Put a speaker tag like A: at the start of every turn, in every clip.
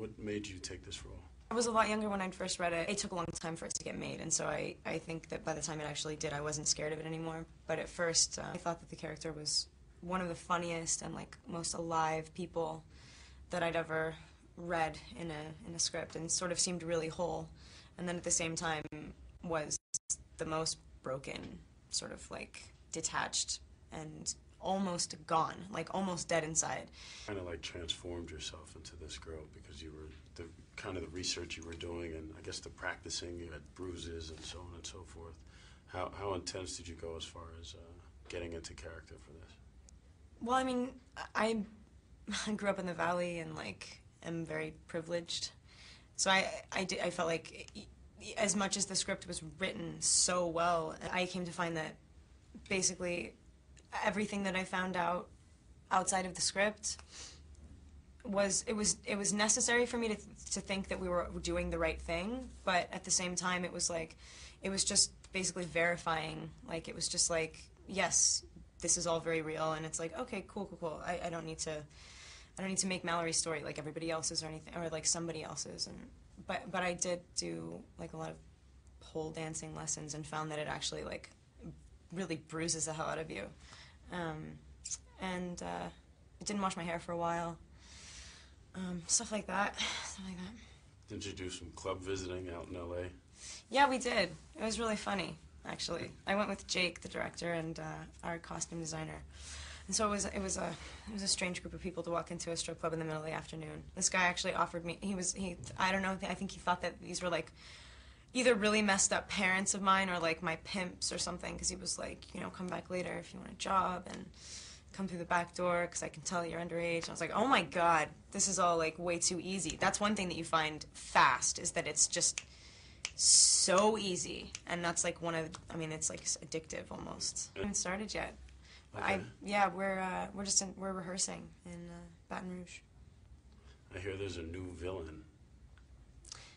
A: What made you take this role?
B: I was a lot younger when I first read it. It took a long time for it to get made, and so I think that by the time it actually did, I wasn't scared of it anymore. But at first, I thought that the character was one of the funniest and like most alive people that I'd ever read in a script, and sort of seemed really whole. And then at the same time was the most broken, sort of like detached and almost gone, like almost dead inside.
A: Kind of like transformed yourself into this girl because you were the kind of the research you were doing, and I guess the practicing. You had bruises and so on and so forth. How intense did you go as far as getting into character for this?
B: Well, I mean, I grew up in the Valley and like am very privileged, so I felt like as much as the script was written so well, I came to find that basically everything that I found out outside of the script was necessary for me to think that we were doing the right thing, but at the same time it was just basically verifying, like it was just like, yes, this is all very real, and it's like, okay, cool. I don't need to make Mallory's story like everybody else's or anything, or like somebody else's. And but I did do like a lot of pole dancing lessons and found that it actually like really bruises the hell out of you. I didn't wash my hair for a while. Stuff like that.
A: Did you do some club visiting out in L.A.?
B: Yeah, we did. It was really funny, actually. I went with Jake, the director, and our costume designer. And so it was a strange group of people to walk into a strip club in the middle of the afternoon. This guy actually offered me. I don't know. I think he thought that these were like either really messed up parents of mine or like my pimps or something, because he was like, you know, come back later if you want a job and come through the back door because I can tell you're underage. And I was like, oh my God, this is all like way too easy. That's one thing that you find fast, is that it's just so easy, and that's like I mean, it's like addictive almost. We haven't started yet.
A: Okay.
B: We're rehearsing in Baton Rouge.
A: I hear there's a new villain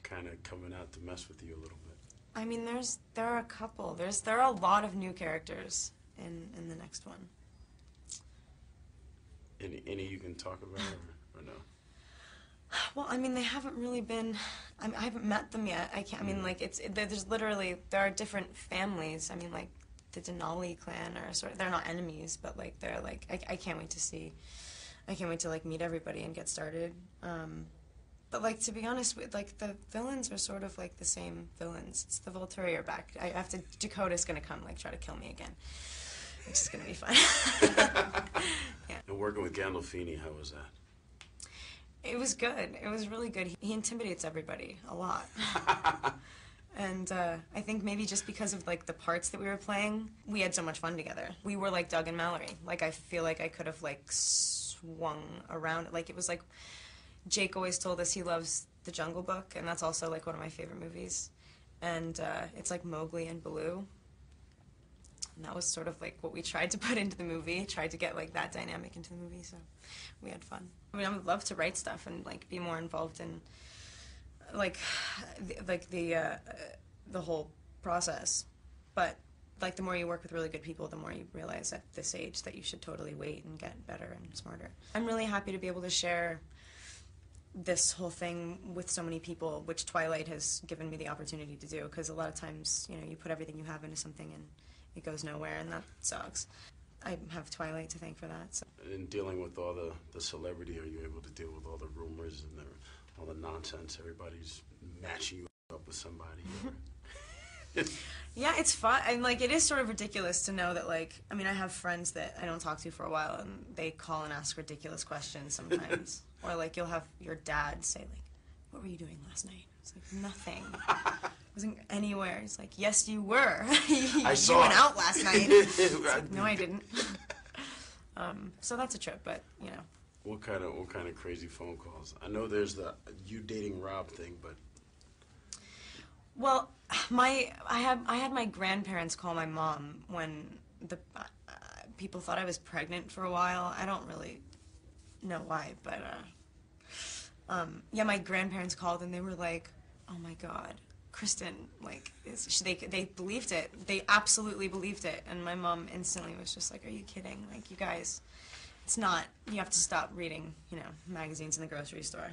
A: kind of coming out to mess with you a little bit.
B: I mean, there are a couple. There are a lot of new characters in the next one.
A: Any you can talk about or no?
B: Well, I mean, they haven't really been. I haven't met them yet. I can't. I mean, like there are different families. I mean, like the Denali clan are sort of, they're not enemies, but like they're like I can't wait to see. I can't wait to like meet everybody and get started. But like, to be honest, like the villains are sort of like the same villains. It's the Volturi are back. Dakota's gonna come like try to kill me again, which is gonna be fun. Yeah.
A: And working with Gandolfini, how was that?
B: It was good. It was really good. He intimidates everybody a lot. And I think maybe just because of like the parts that we were playing, we had so much fun together. We were like Doug and Mallory. Like, I feel like I could have like swung around. Like, it was like, Jake always told us he loves The Jungle Book, and that's also like one of my favorite movies. And it's like Mowgli and Baloo. And that was sort of like what we tried to put into the movie, tried to get like that dynamic into the movie, so we had fun. I mean, I would love to write stuff and like be more involved in like the whole process. But like the more you work with really good people, the more you realize at this age that you should totally wait and get better and smarter. I'm really happy to be able to share this whole thing with so many people, which Twilight has given me the opportunity to do, because a lot of times, you know, you put everything you have into something and it goes nowhere, and that sucks. I have Twilight to thank for that. So.
A: In dealing with all the celebrity, are you able to deal with all the rumors and all the nonsense? Everybody's matching you up with somebody.
B: Yeah, it's fun. And like, it is sort of ridiculous to know that, like, I mean, I have friends that I don't talk to for a while, and they call and ask ridiculous questions sometimes. Or like, you'll have your dad say like, what were you doing last night? It's like, nothing. I wasn't anywhere. He's like, yes, you were.
A: I saw
B: you went out last night. It's like, no, I didn't. So that's a trip, but you know.
A: What kind of crazy phone calls? I know there's the you dating Rob thing, but.
B: Well, I had my grandparents call my mom when the people thought I was pregnant for a while. I don't really know why, but yeah, my grandparents called and they were like, "Oh my God, Kristen!" Like, they believed it. They absolutely believed it, and my mom instantly was just like, "Are you kidding? Like, you guys, it's not. You have to stop reading, you know, magazines in the grocery store."